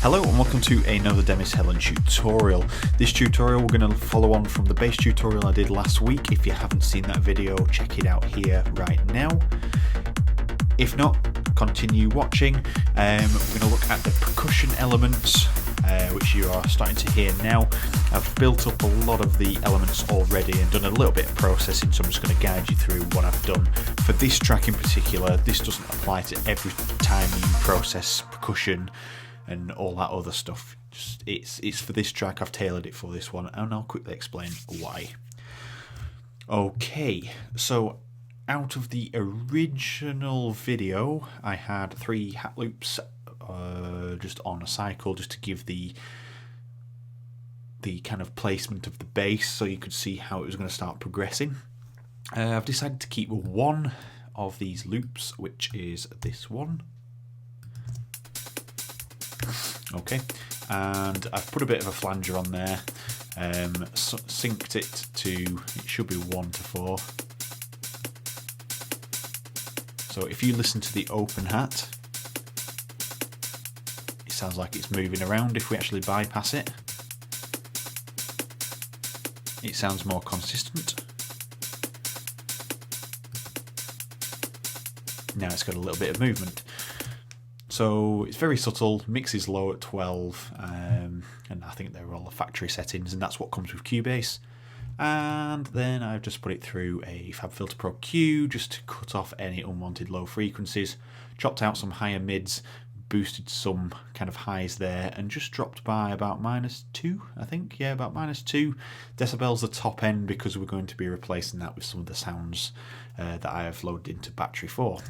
Hello and welcome to another Demis Hellen tutorial. This tutorial we're going to follow on from the bass tutorial I did last week. If you haven't seen that video, check it out here right now. If not, continue watching. We're going to look at the percussion elements, which you are starting to hear now. I've built up a lot of the elements already and done a little bit of processing, so I'm just going to guide you through what I've done. For this track in particular, this doesn't apply to every time you process percussion and all that other stuff. It's for this track. I've tailored it for this one, and I'll quickly explain why. Okay, so out of the original video, I had 3 hat loops just on a cycle, just to give the kind of placement of the bass, so you could see how it was going to start progressing. I've decided to keep one of these loops, which is this one. Okay, and I've put a bit of a flanger on there, synced it to, it should be 1 to 4. So if you listen to the open hat, it sounds like it's moving around. If we actually bypass it, it sounds more consistent. Now it's got a little bit of movement. So it's very subtle, mix is low at 12, and I think they're all the factory settings, and that's what comes with Cubase. And then I've just put it through a FabFilter Pro Q just to cut off any unwanted low frequencies, chopped out some higher mids, boosted some kind of highs there, and just dropped by about -2, I think, yeah, about -2 decibels the top end, because we're going to be replacing that with some of the sounds that I have loaded into Battery 4.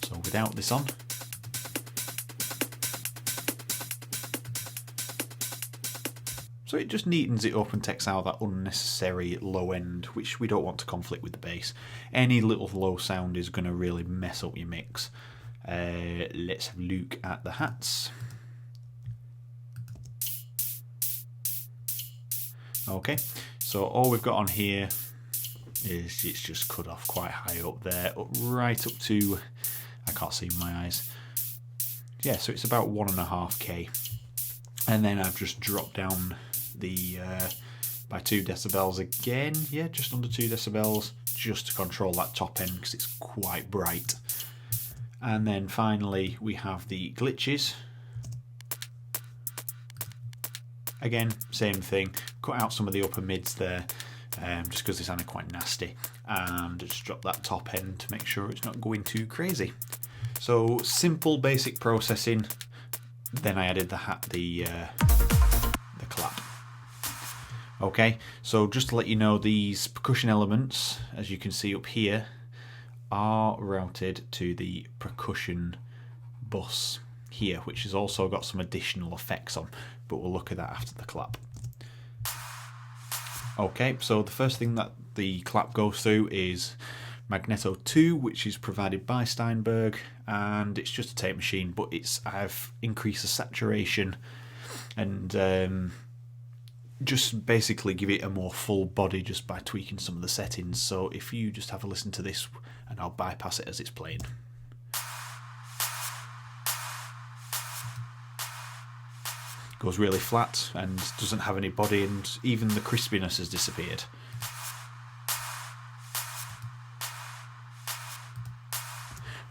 So without this on, so it just neatens it up and takes out that unnecessary low end, which we don't want to conflict with the bass. Any little low sound is going to really mess up your mix. Let's have a look at the hats. Okay, so all we've got on here is it's just cut off quite high up there, right up to, I can't see with my eyes. Yeah, so it's about 1.5K. And then I've just dropped down the by 2 decibels again. Yeah, just under 2 decibels, just to control that top end because it's quite bright. And then finally we have the glitches. Again, same thing. Cut out some of the upper mids there, just because they sounded quite nasty, and just drop that top end to make sure it's not going too crazy. So simple basic processing. Then I added the clap. Okay, so just to let you know, these percussion elements, as you can see up here, are routed to the percussion bus here, which has also got some additional effects on, but we'll look at that after the clap. Okay, so the first thing that the clap goes through is Magneto 2, which is provided by Steinberg, and it's just a tape machine, but I've increased the saturation and just basically give it a more full body just by tweaking some of the settings. So if you just have a listen to this, and I'll bypass it as it's playing. Goes really flat and doesn't have any body, and even the crispiness has disappeared.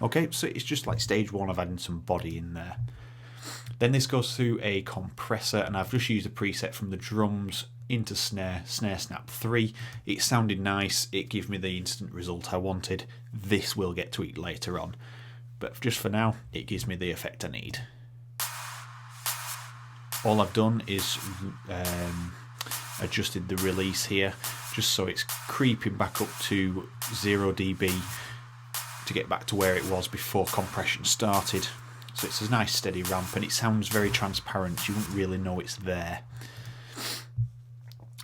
Okay, so it's just like stage 1 of adding some body in there. Then this goes through a compressor, and I've just used a preset from the drums into snare snap 3. It sounded nice, it gave me the instant result I wanted. This will get tweaked later on, but just for now it gives me the effect I need. All I've done is adjusted the release here, just so it's creeping back up to 0 dB to get back to where it was before compression started. So it's a nice steady ramp, and it sounds very transparent, you wouldn't really know it's there.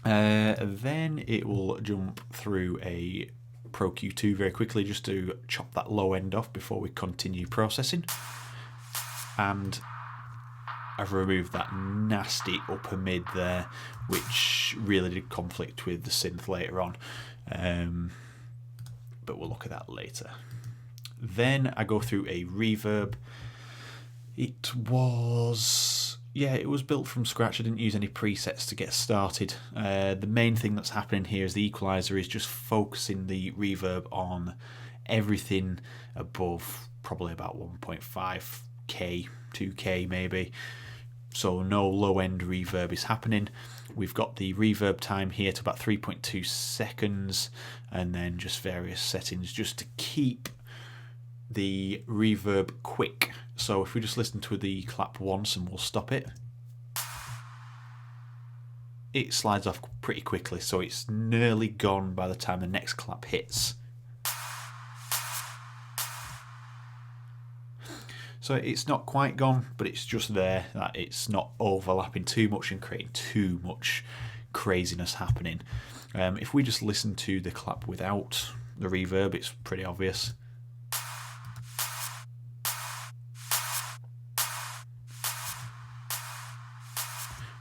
Then it will jump through a Pro Q2 very quickly, just to chop that low end off before we continue processing. And I've removed that nasty upper mid there, which really did conflict with the synth later on, but we'll look at that later. Then I go through a reverb, It was, yeah, it was built from scratch. I didn't use any presets to get started. The main thing that's happening here is the equalizer is just focusing the reverb on everything above probably about 1.5k, 2k maybe. So no low end reverb is happening. We've got the reverb time here to about 3.2 seconds, and then just various settings just to keep the reverb quick. So if we just listen to the clap once and we'll stop it, it slides off pretty quickly, so it's nearly gone by the time the next clap hits. So it's not quite gone, but it's just there, that it's not overlapping too much and creating too much craziness happening. If we just listen to the clap without the reverb, it's pretty obvious.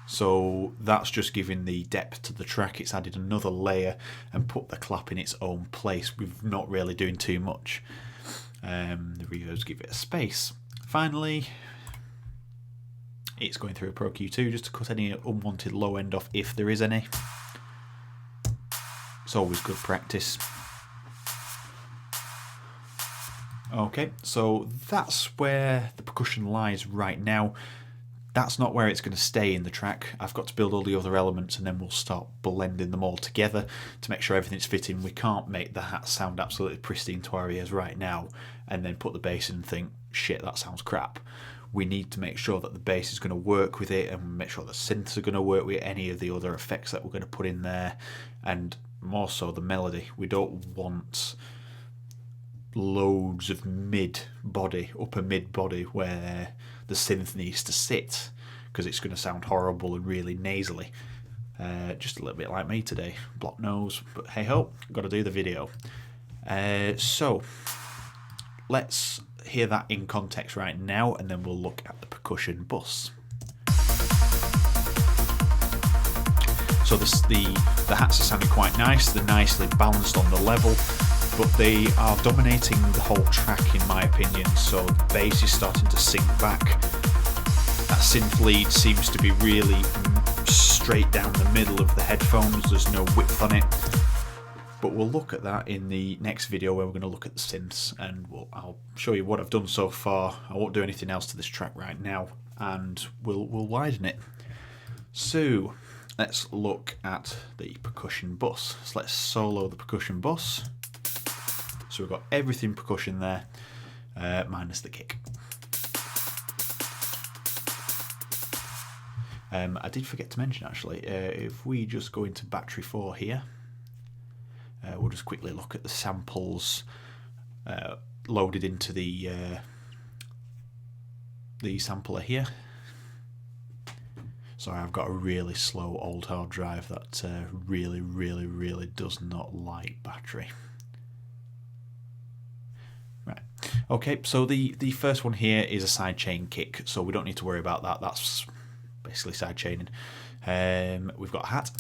So that's just giving the depth to the track. It's added another layer and put the clap in its own place. We're not really doing too much. The reverbs give it a space. Finally, it's going through a Pro Q2 just to cut any unwanted low end off if there is any. It's always good practice. Okay, so that's where the percussion lies right now. That's not where it's going to stay in the track. I've got to build all the other elements and then we'll start blending them all together to make sure everything's fitting. We can't make the hat sound absolutely pristine to our ears right now and then put the bass in and think, shit, that sounds crap. We need to make sure that the bass is going to work with it and make sure the synths are going to work with any of the other effects that we're going to put in there, and more so the melody. We don't want loads of upper mid body where the synth needs to sit, because it's going to sound horrible and really nasally. Just a little bit like me today, block nose, but hey ho, got to do the video. So let's hear that in context right now, and then we'll look at the percussion bus. So the hats are sounding quite nice. They're nicely balanced on the level, but they are dominating the whole track in my opinion. So the bass is starting to sink back. That synth lead seems to be really straight down the middle of the headphones. There's no width on it. But we'll look at that in the next video where we're going to look at the synths, and I'll show you what I've done so far. I won't do anything else to this track right now, and we'll widen it. So let's look at the percussion bus. So let's solo the percussion bus. So we've got everything percussion there, minus the kick. I did forget to mention actually, if we just go into battery 4 here, we'll just quickly look at the samples loaded into the sampler here. Sorry, I've got a really slow old hard drive that really does not like battery. Right, okay, so the first one here is a sidechain kick, so we don't need to worry about that. That's basically sidechaining. We've got a hat,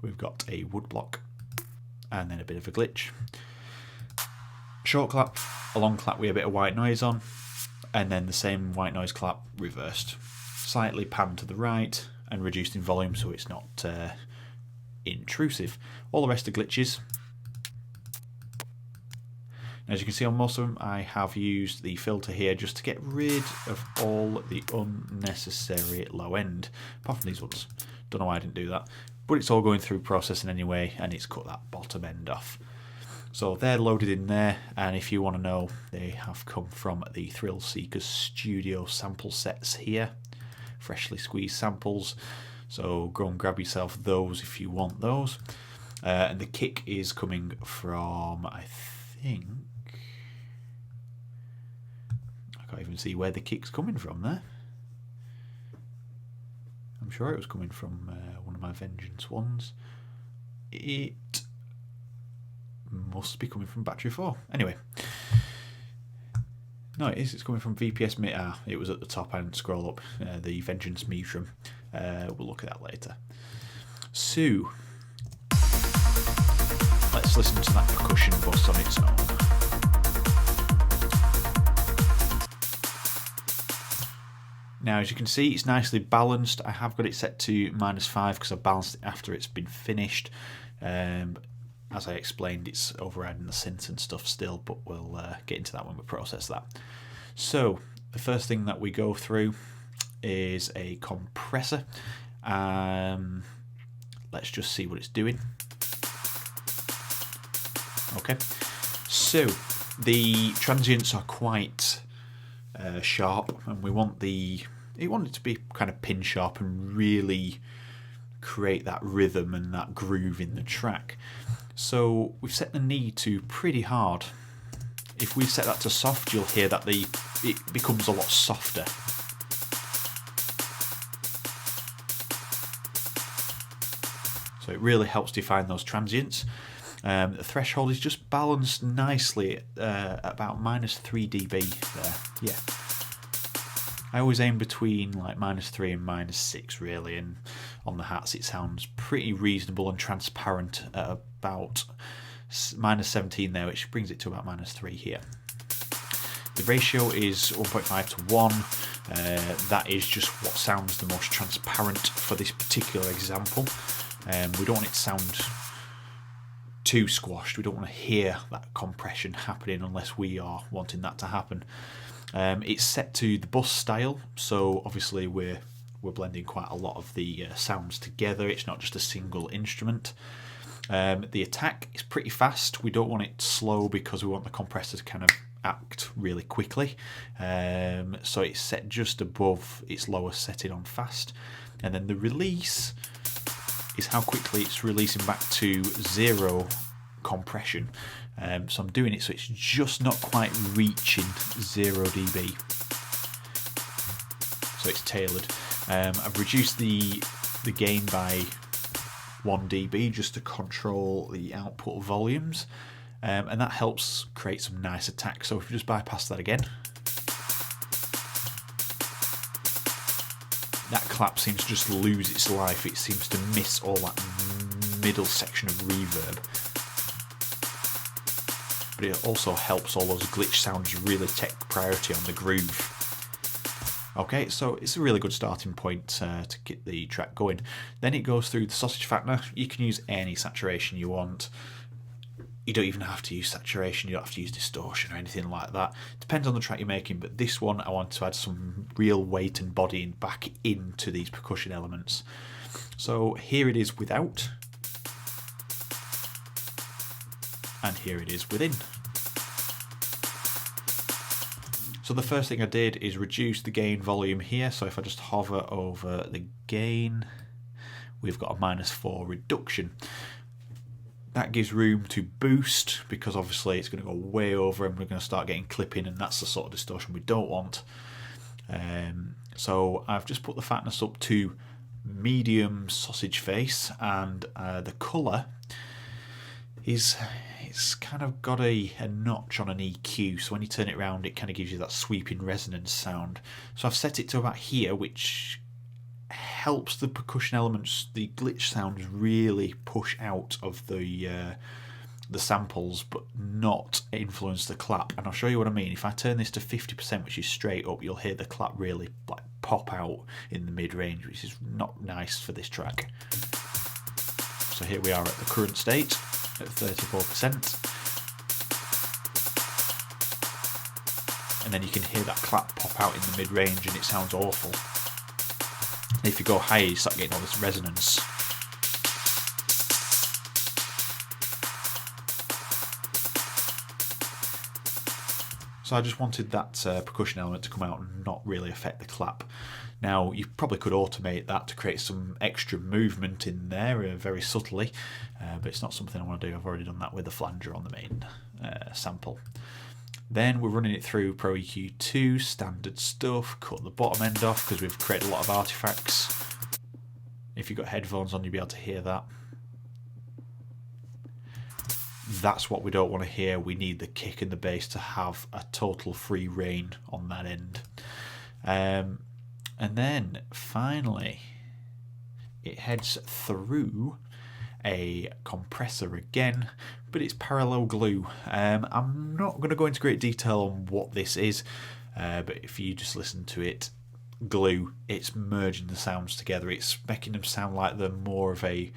we've got a wood block, and then a bit of a glitch. Short clap, a long clap with a bit of white noise on, and then the same white noise clap reversed. Slightly panned to the right and reduced in volume so it's not intrusive. All the rest are glitches. As you can see on most of them, I have used the filter here just to get rid of all the unnecessary low end, apart from these ones. Don't know why I didn't do that, but it's all going through processing anyway, and it's cut that bottom end off. So they're loaded in there, and if you want to know, they have come from the Thrill Seekers Studio sample sets here. Freshly squeezed samples, so go and grab yourself those if you want those. And the kick is coming from, I think, I can't even see where the kick's coming from there. I'm sure it was coming from one of my Vengeance ones. It must be coming from battery 4. Anyway. No, it is. It's coming from VPS Me. It was at the top. I didn't scroll up. The Vengeance Metrum. We'll look at that later. So, let's listen to that percussion bus on its own. Now, as you can see, it's nicely balanced. I have got it set to -5 because I balanced it after it's been finished. As I explained, it's overriding the synths and stuff still, but we'll get into that when we process that. So the first thing that we go through is a compressor. Let's just see what it's doing. Okay, so the transients are quite sharp, and we want it to be kind of pin sharp and really create that rhythm and that groove in the track. So we've set the knee to pretty hard. If we set that to soft, you'll hear that it becomes a lot softer. So it really helps define those transients. The threshold is just balanced nicely at about -3 dB there. Yeah. I always aim between like -3 and -6 really, and on the hats it sounds pretty reasonable and transparent at about -17 there, which brings it to about -3 here. The ratio is 1.5 to 1. That is just what sounds the most transparent for this particular example. We don't want it to sound too squashed. We don't want to hear that compression happening unless we are wanting that to happen. It's set to the bus style, so obviously we're blending quite a lot of the sounds together. It's not just a single instrument. The attack is pretty fast. We don't want it slow because we want the compressor to kind of act really quickly. So it's set just above its lower setting on fast. And then the release is how quickly it's releasing back to 0 compression. So I'm doing it so it's just not quite reaching 0 dB. So it's tailored. I've reduced the gain by 1 dB just to control the output volumes, and that helps create some nice attack. So if we just bypass that again, that clap seems to just lose its life. It seems to miss all that middle section of reverb. But it also helps all those glitch sounds really take priority on the groove. Okay, so it's a really good starting point to get the track going. Then it goes through the sausage fattener. You can use any saturation you want. You don't even have to use saturation, you don't have to use distortion or anything like that. Depends on the track you're making, but this one I want to add some real weight and body back into these percussion elements. So here it is without, and here it is within. So the first thing I did is reduce the gain volume here. So if I just hover over the gain, we've got a -4 reduction. That gives room to boost because obviously it's going to go way over and we're going to start getting clipping, and that's the sort of distortion we don't want. So I've just put the fatness up to medium sausage face, and the colour is, it's kind of got a notch on an EQ, so when you turn it around it kind of gives you that sweeping resonance sound. So I've set it to about here, which helps the percussion elements, the glitch sounds, really push out of the samples but not influence the clap. And I'll show you what I mean. If I turn this to 50%, which is straight up, you'll hear the clap really like pop out in the mid-range, which is not nice for this track. So here we are at the current state at 34%, and then you can hear that clap pop out in the mid-range and it sounds awful. And if you go higher you start getting all this resonance. So I just wanted that percussion element to come out and not really affect the clap. Now you probably could automate that to create some extra movement in there very subtly, but it's not something I want to do. I've already done that with the flanger on the main sample. Then we're running it through Pro EQ 2, standard stuff, cut the bottom end off because we've created a lot of artifacts. If you've got headphones on you'll be able to hear that. That's what we don't want to hear. We need the kick and the bass to have a total free reign on that end. And then finally it heads through a compressor again, but it's parallel glue. I'm not going to go into great detail on what this is, but if you just listen to it, glue, it's merging the sounds together. It's making them sound like they're more of a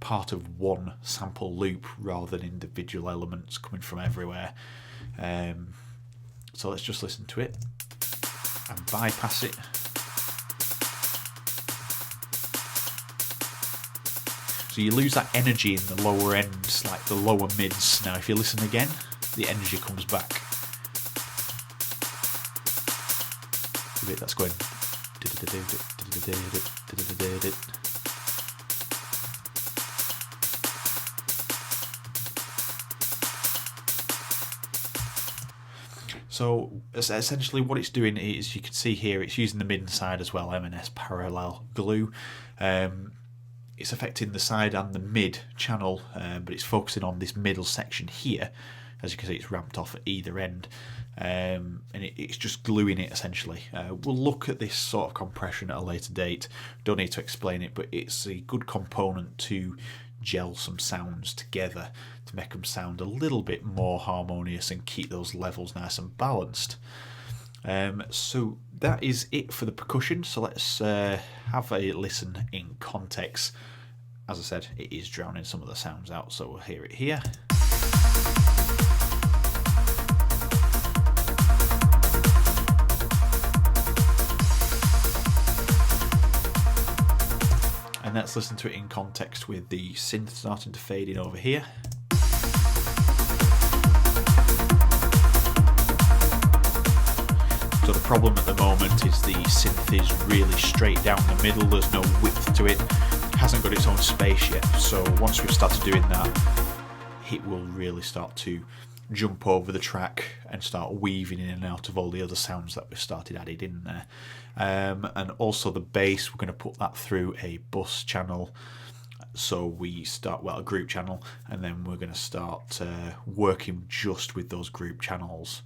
part of one sample loop rather than individual elements coming from everywhere. So let's just listen to it and bypass it. So you lose that energy in the lower ends, like the lower mids. Now if you listen again, the energy comes back. The bit that's going. So essentially what it's doing is, you can see here, it's using the mid side as well, M&S parallel glue. It's affecting the side and the mid channel, but it's focusing on this middle section here. As you can see, it's ramped off at either end, and it's just gluing it essentially. We'll look at this sort of compression at a later date. Don't need to explain it, but it's a good component to gel some sounds together to make them sound a little bit more harmonious and keep those levels nice and balanced. So that is it for the percussion. So let's have a listen in context. As I said, it is drowning some of the sounds out, so we'll hear it here. And let's listen to it in context with the synth starting to fade in over here. So the problem at the moment is the synth is really straight down the middle, there's no width to it, hasn't got its own space yet. So once we've started doing that, it will really start to jump over the track and start weaving in and out of all the other sounds that we've started added in there. And also the bass, we're going to put that through a bus channel. So we start, well, a group channel, and then we're going to start working just with those group channels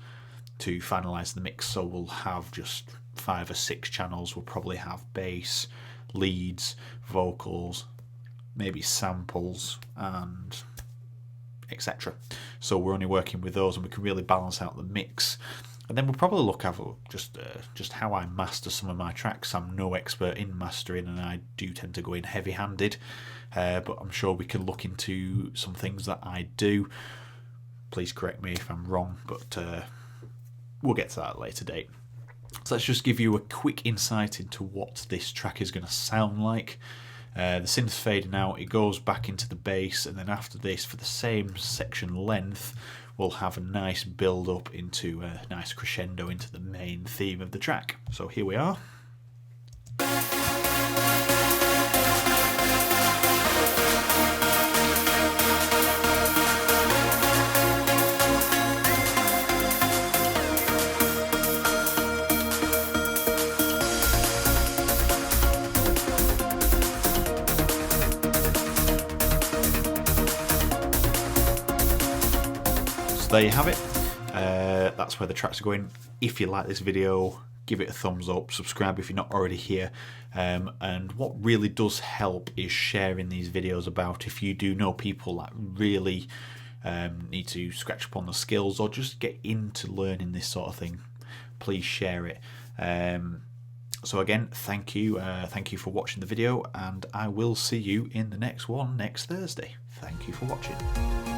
to finalize the mix. So we'll have just 5 or 6 channels. We'll probably have bass, leads, vocals, maybe samples, and etc. So we're only working with those, and we can really balance out the mix. And then we'll probably look at just how I master some of my tracks. I'm no expert in mastering, and I do tend to go in heavy-handed, but I'm sure we can look into some things that I do. Please correct me if I'm wrong, but we'll get to that at a later date. So let's just give you a quick insight into what this track is going to sound like. The synth's fading out, it goes back into the bass, and then after this, for the same section length, we'll have a nice build up into a nice crescendo into the main theme of the track. So here we are. There you have it. That's where the tracks are going. If you like this video, give it a thumbs up, subscribe if you're not already here, and what really does help is sharing these videos about. If you do know people that really need to scratch up on the skills or just get into learning this sort of thing, please share it. So again, thank you for watching the video, and I will see you in the next one next Thursday. Thank you for watching.